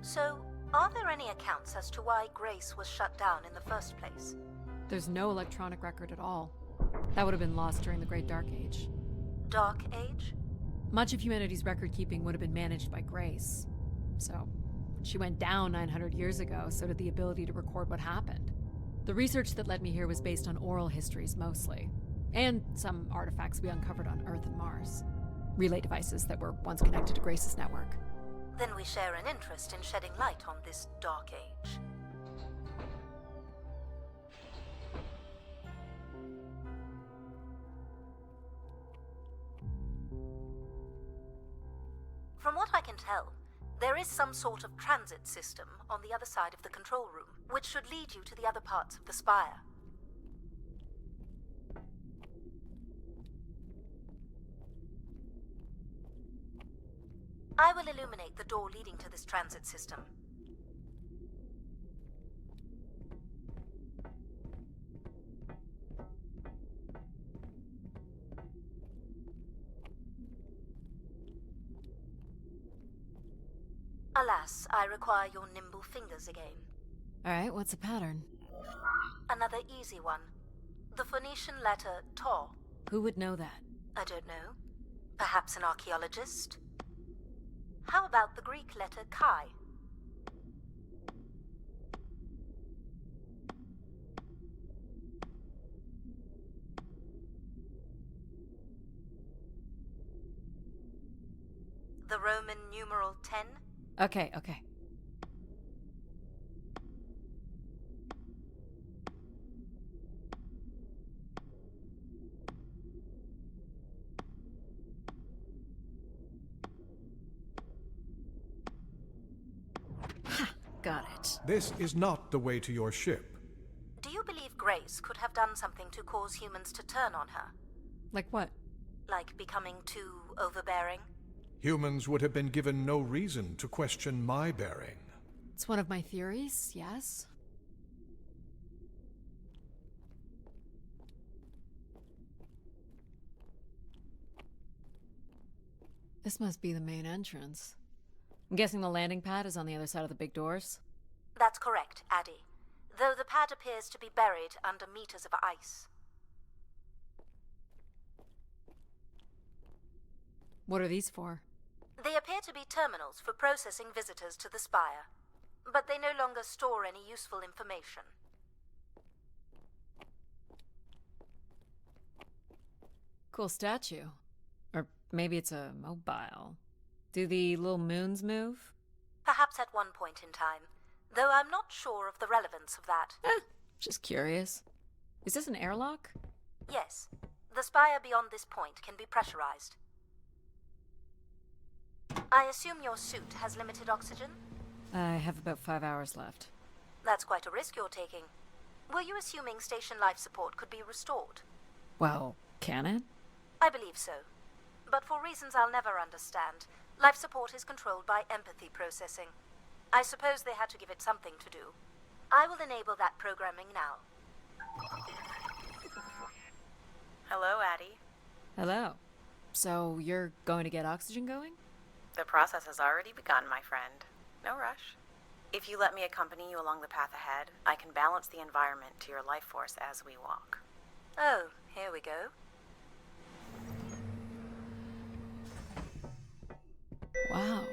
So, are there any accounts as to why Grace was shut down in the first place? There's no electronic record at all. That would have been lost during the Great Dark Age. Dark Age? Much of humanity's record-keeping would have been managed by Grace. So, when she went down 900 years ago, so did the ability to record what happened. The research that led me here was based on oral histories mostly, and some artifacts we uncovered on Earth and Mars. Relay devices that were once connected to Grace's network. Then we share an interest in shedding light on this Dark Age. From what I can tell, there is some sort of transit system on the other side of the control room, which should lead you to the other parts of the spire. I will illuminate the door leading to this transit system. Alas, I require your nimble fingers again. Alright, what's the pattern? Another easy one. The Phoenician letter Taw. Who would know that? I don't know. Perhaps an archaeologist? How about the Greek letter Chi? The Roman numeral 10? Okay. Got it. This is not the way to your ship. Do you believe Grace could have done something to cause humans to turn on her? Like what? Like becoming too overbearing? Humans would have been given no reason to question my bearing. It's one of my theories, yes. This must be the main entrance. I'm guessing the landing pad is on the other side of the big doors? That's correct, Addie. Though the pad appears to be buried under meters of ice. What are these for? They appear to be terminals for processing visitors to the spire, but they no longer store any useful information. Cool statue. Or maybe it's a mobile. Do the little moons move? Perhaps at one point in time, though I'm not sure of the relevance of that. Just curious. Is this an airlock? Yes. The spire beyond this point can be pressurized. I assume your suit has limited oxygen? I have about 5 hours left. That's quite a risk you're taking. Were you assuming station life support could be restored? Well, can it? I believe so. But for reasons I'll never understand, life support is controlled by empathy processing. I suppose they had to give it something to do. I will enable that programming now. Hello, Addie. Hello. So you're going to get oxygen going? The process has already begun, my friend. No rush. If you let me accompany you along the path ahead, I can balance the environment to your life force as we walk. Oh, here we go. Wow.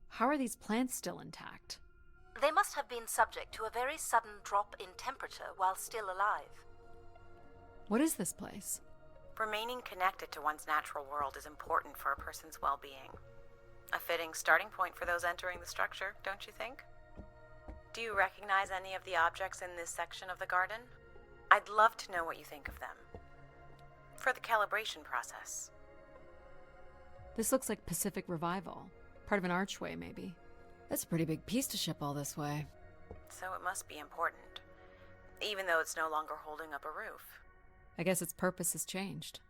How are these plants still intact? They must have been subject to a very sudden drop in temperature while still alive. What is this place? Remaining connected to one's natural world is important for a person's well-being. A fitting starting point for those entering the structure, don't you think? Do you recognize any of the objects in this section of the garden? I'd love to know what you think of them. For the calibration process. This looks like Pacific Revival. Part of an archway, maybe. That's a pretty big piece to ship all this way. So it must be important, even though it's no longer holding up a roof. I guess its purpose has changed.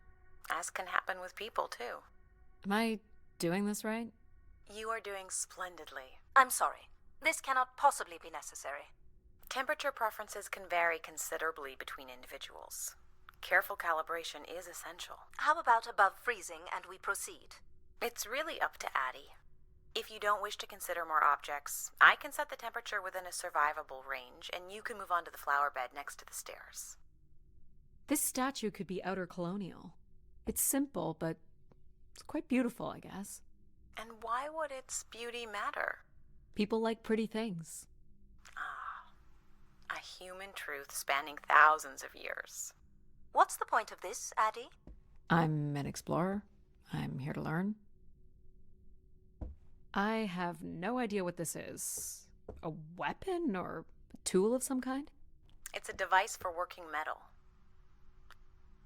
As can happen with people, too. Am I doing this right? You are doing splendidly. I'm sorry. This cannot possibly be necessary. Temperature preferences can vary considerably between individuals. Careful calibration is essential. How about above freezing and we proceed? It's really up to Addie. If If you don't wish to consider more objects, I can set the temperature within a survivable range, and you can move on to the flower bed next to the stairs. This statue could be outer colonial. It's simple, but it's quite beautiful, I guess. And why would its beauty matter? People like pretty things. A human truth spanning thousands of years. What's the point of this, Addie? I'm an explorer. I'm here to learn. I have no idea what this is. A weapon or a tool of some kind? It's a device for working metal.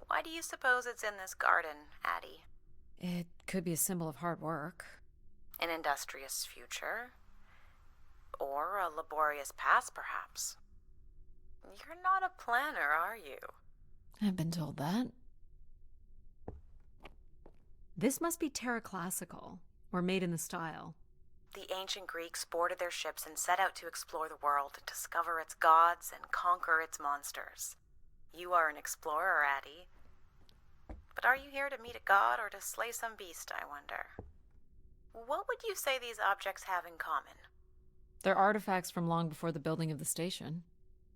Why do you suppose it's in this garden, Addie? It could be a symbol of hard work. An industrious future? Or a laborious past, perhaps? You're not a planner, are you? I've been told that. This must be Terra Classical, or made in the style. The ancient Greeks boarded their ships and set out to explore the world, discover its gods, and conquer its monsters. You are an explorer, Addie. But are you here to meet a god or to slay some beast, I wonder? What would you say these objects have in common? They're artifacts from long before the building of the station.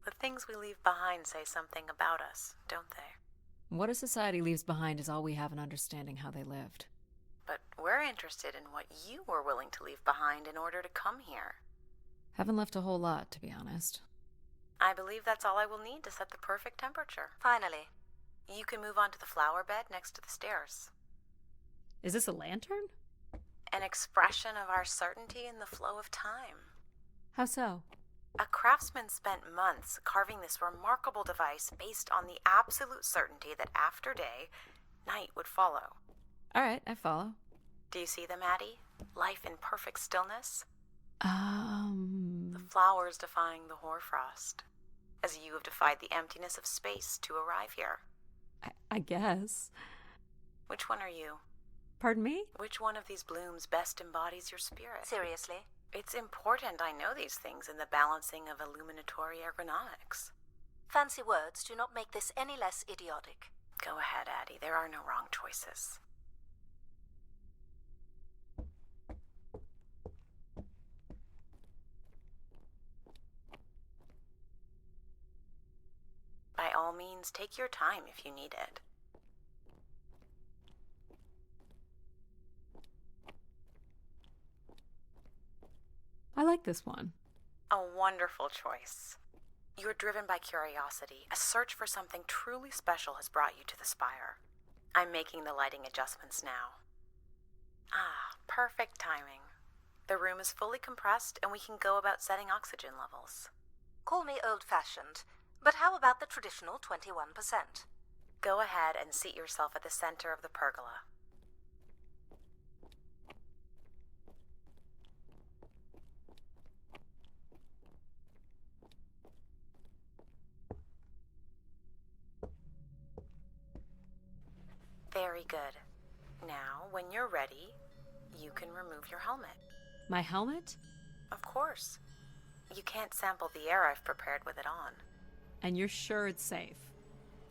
The things we leave behind say something about us, don't they? What a society leaves behind is all we have in understanding how they lived. But we're interested in what you were willing to leave behind in order to come here. Haven't left a whole lot, to be honest. I believe that's all I will need to set the perfect temperature. Finally. You can move on to the flower bed next to the stairs. Is this a lantern? An expression of our certainty in the flow of time. How so? A craftsman spent months carving this remarkable device based on the absolute certainty that after day, night would follow. All right, I follow. Do you see them, Addie? Life in perfect stillness? The Um... flowers defying the hoarfrost, as you have defied the emptiness of space to arrive here. I guess. Which one are you? Pardon me? Which one of these blooms best embodies your spirit? Seriously? It's important I know these things in the balancing of illuminatory ergonomics. Fancy words do not make this any less idiotic. Go ahead, Addie. There are no wrong choices. By all means, take your time if you need it. I like this one. A wonderful choice. You're driven by curiosity. A search for something truly special has brought you to the spire. I'm making the lighting adjustments now. Perfect timing. The room is fully compressed and we can go about setting oxygen levels. Call me old-fashioned, but how about the traditional 21%? Go ahead and seat yourself at the center of the pergola. Very good. Now, when you're ready, you can remove your helmet. My helmet? Of course. You can't sample the air I've prepared with it on. And you're sure it's safe?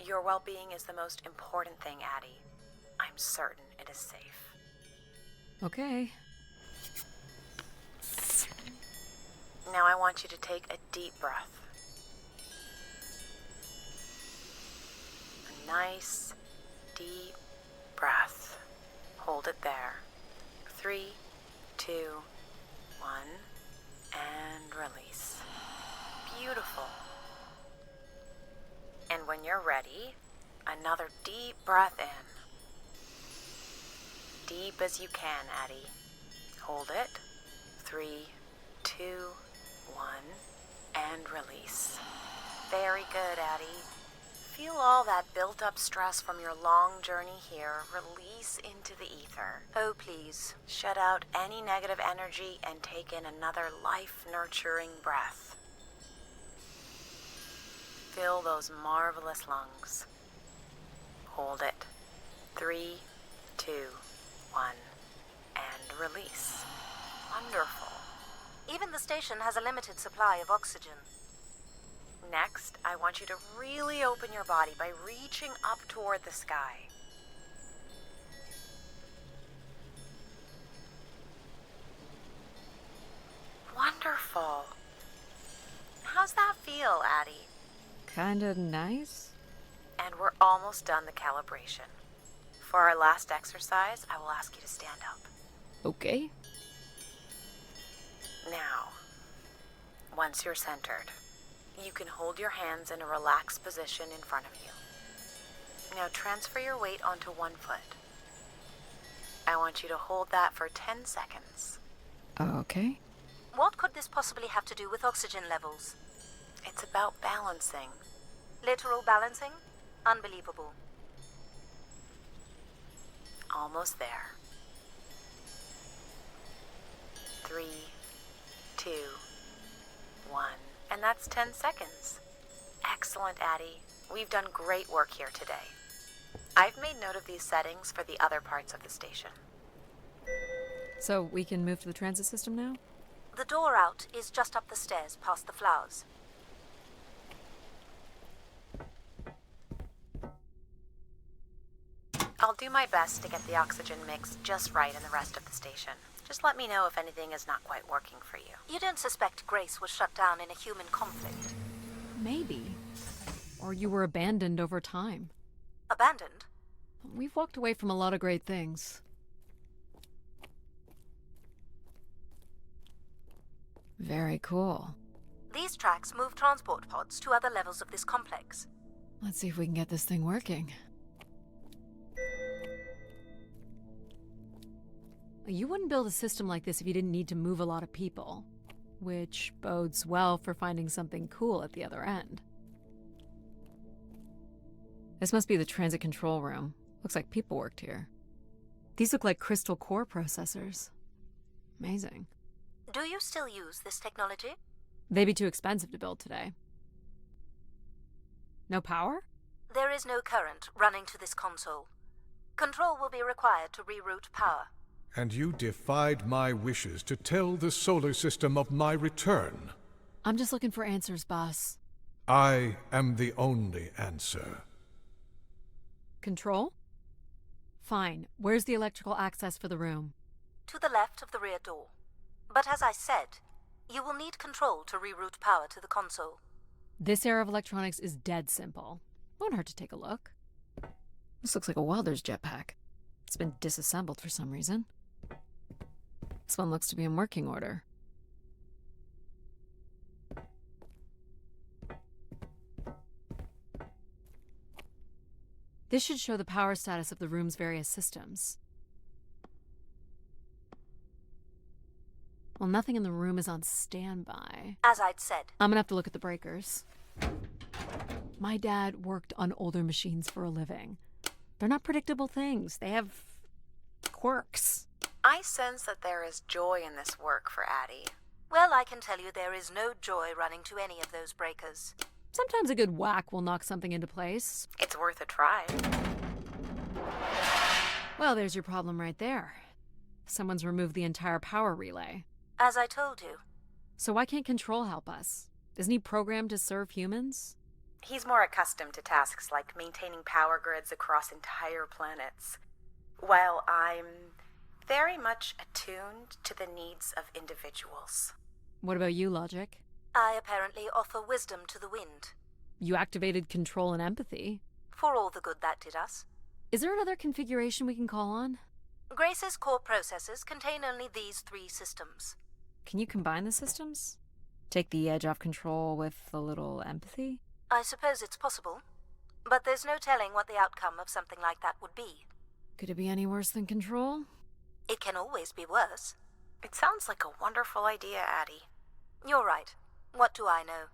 Your well-being is the most important thing, Addie. I'm certain it is safe. Okay. Now I want you to take a deep breath. A nice, deep breath. Hold it there. 3, 2, 1, and release. Beautiful. And when you're ready, another deep breath in. Deep as you can, Addie. Hold it. 3, 2, 1, and release. Very good, Addie. Feel all that built-up stress from your long journey here release into the ether. Oh, please. Shut out any negative energy and take in another life-nurturing breath. Fill those marvelous lungs. Hold it. 3, 2, 1, and release. Wonderful. Even the station has a limited supply of oxygen. Next, I want you to really open your body by reaching up toward the sky. feel, Addie? Kinda nice? And we're almost done the calibration. For our last exercise, I will ask you to stand up. Okay. Now, once you're centered, you can hold your hands in a relaxed position in front of you. Now transfer your weight onto one foot. I want you to hold that for 10 seconds. Okay. What could this possibly have to do with oxygen levels? It's about balancing. Literal balancing? Unbelievable. Almost there. 3, 2, 1. And that's 10 seconds. Excellent, Addie. We've done great work here today. I've made note of these settings for the other parts of the station. So we can move to the transit system now? The door out is just up the stairs past the flowers. I'll do my best to get the oxygen mix just right in the rest of the station. Just let me know if anything is not quite working for you. You don't suspect Grace was shut down in a human conflict? Maybe. Or you were abandoned over time. Abandoned? We've walked away from a lot of great things. Very cool. These tracks move transport pods to other levels of this complex. Let's see if we can get this thing working. You wouldn't build a system like this if you didn't need to move a lot of people, which bodes well for finding something cool at the other end. This must be the transit control room. Looks like people worked here. These look like crystal core processors. Amazing. Do you still use this technology? They'd be too expensive to build today. No power? There is no current running to this console. Control will be required to reroute power. And you defied my wishes to tell the solar system of my return. I'm just looking for answers, boss. I am the only answer. Control? Fine. Where's the electrical access for the room? To the left of the rear door. But as I said, you will need control to reroute power to the console. This era of electronics is dead simple. Won't hurt to take a look. This looks like a welder's jetpack. It's been disassembled for some reason. This one looks to be in working order. This should show the power status of the room's various systems. Well, nothing in the room is on standby. As I'd said. I'm gonna have to look at the breakers. My dad worked on older machines for a living. They're not predictable things. They have quirks. I sense that there is joy in this work for Addie. Well, I can tell you there is no joy running to any of those breakers. Sometimes a good whack will knock something into place. It's worth a try. Well, there's your problem right there. Someone's removed the entire power relay. As I told you. So why can't Control help us? Isn't he programmed to serve humans? He's more accustomed to tasks like maintaining power grids across entire planets, while I'm very much attuned to the needs of individuals. What about you, Logic? I apparently offer wisdom to the wind. You activated Control and Empathy. For all the good that did us. Is there another configuration we can call on? Grace's core processors contain only these 3 systems. Can you combine the systems? Take the edge off Control with a little Empathy? I suppose it's possible. But there's no telling what the outcome of something like that would be. Could it be any worse than Control? It can always be worse. It sounds like a wonderful idea, Addie. You're right. What do I know?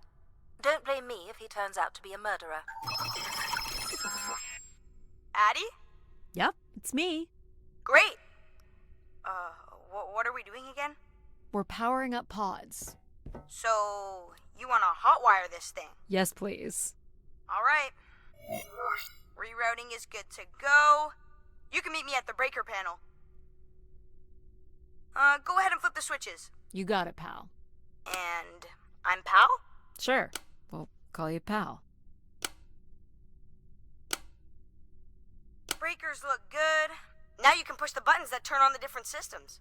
Don't blame me if he turns out to be a murderer. Addie? Yep, it's me. Great! What are we doing again? We're powering up pods. So, you want to hotwire this thing? Yes, please. Alright. Rerouting is good to go. You can meet me at the breaker panel. Go ahead and flip the switches. You got it, pal. And I'm Pal? Sure. We'll call you pal. Breakers look good. Now you can push the buttons that turn on the different systems.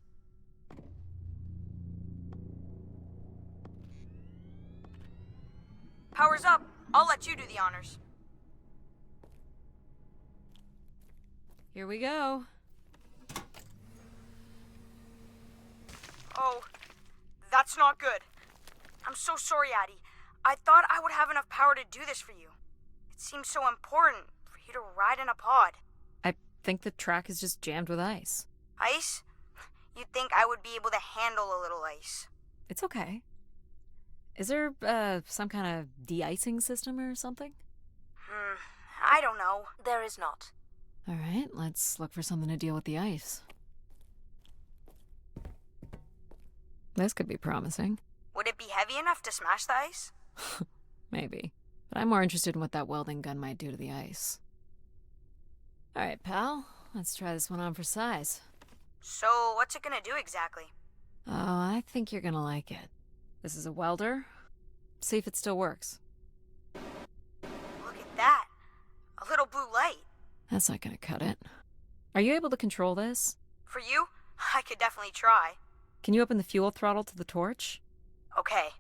Power's up. I'll let you do the honors. Here we go. Oh, that's not good. I'm so sorry, Addie. I thought I would have enough power to do this for you. It seems so important for you to ride in a pod. I think the track is just jammed with ice. Ice? You'd think I would be able to handle a little ice. It's okay. Is there, some kind of de-icing system or something? I don't know. There is not. All right, let's look for something to deal with the ice. This could be promising. Would it be heavy enough to smash the ice? Maybe. But I'm more interested in what that welding gun might do to the ice. All right, pal. Let's try this one on for size. So, what's it gonna do exactly? Oh, I think you're gonna like it. This is a welder. See if it still works. Look at that. A little blue light. That's not gonna cut it. Are you able to control this? For you, I could definitely try. Can you open the fuel throttle to the torch? Okay.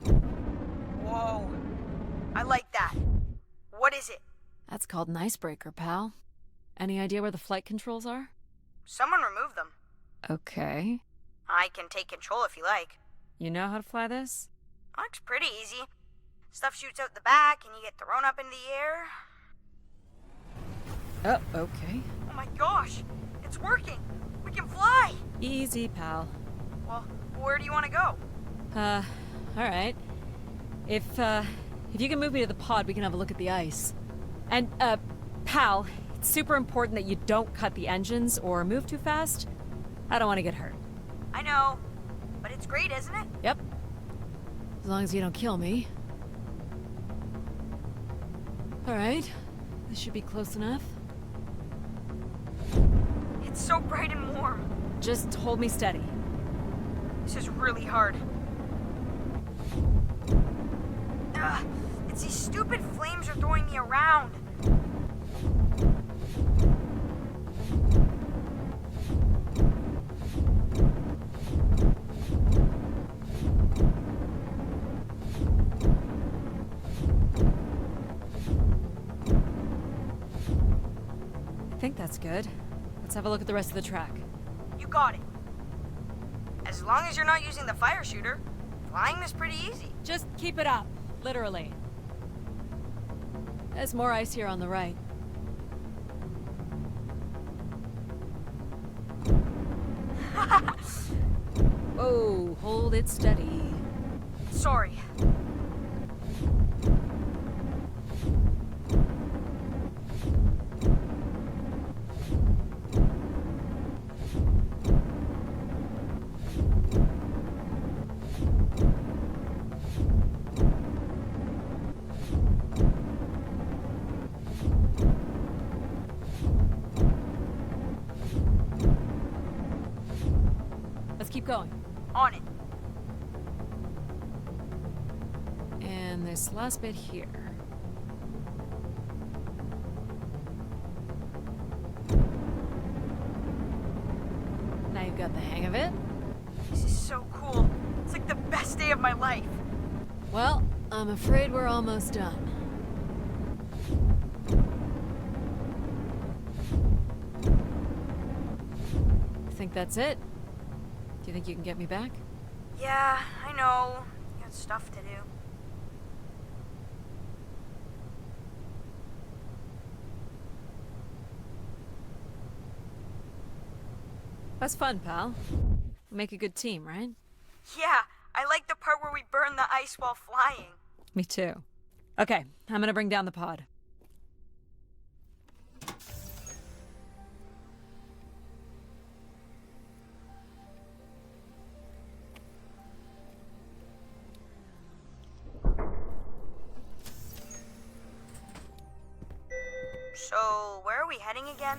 Whoa. I like that. What is it? That's called an icebreaker, pal. Any idea where the flight controls are? Someone removed them. Okay. I can take control if you like. You know how to fly this? Looks pretty easy. Stuff shoots out the back and you get thrown up into the air. Oh, okay. Oh my gosh! It's working! We can fly! Easy, pal. Well, where do you want to go? Alright. If you can move me to the pod, we can have a look at the ice. And, pal, it's super important that you don't cut the engines or move too fast. I don't want to get hurt. I know, but it's great, isn't it? Yep. As long as you don't kill me. Alright. This should be close enough. It's so bright and warm. Just hold me steady. This is really hard. Ugh, it's these stupid flames are throwing me around. I think that's good. Let's have a look at the rest of the track. You got it. As long as you're not using the fire shooter, flying is pretty easy. Just keep it up, literally. There's more ice here on the right. Whoa, hold it steady. Sorry. Let's keep going. On it. And this last bit here. Now you've got the hang of it. This is so cool. It's like the best day of my life. Well, I'm afraid we're almost done. I think that's it. Do you think you can get me back? Yeah, I know. You got stuff to do. That's fun, pal. We make a good team, right? Yeah, I like the part where we burn the ice while flying. Me too. Okay, I'm gonna bring down the pod. So, where are we heading again?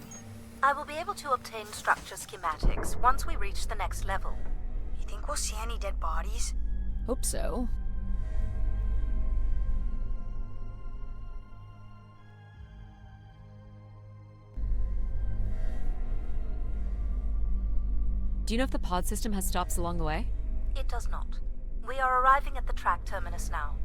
I will be able to obtain structure schematics once we reach the next level. You think we'll see any dead bodies? Hope so. Do you know if the pod system has stops along the way? It does not. We are arriving at the track terminus now.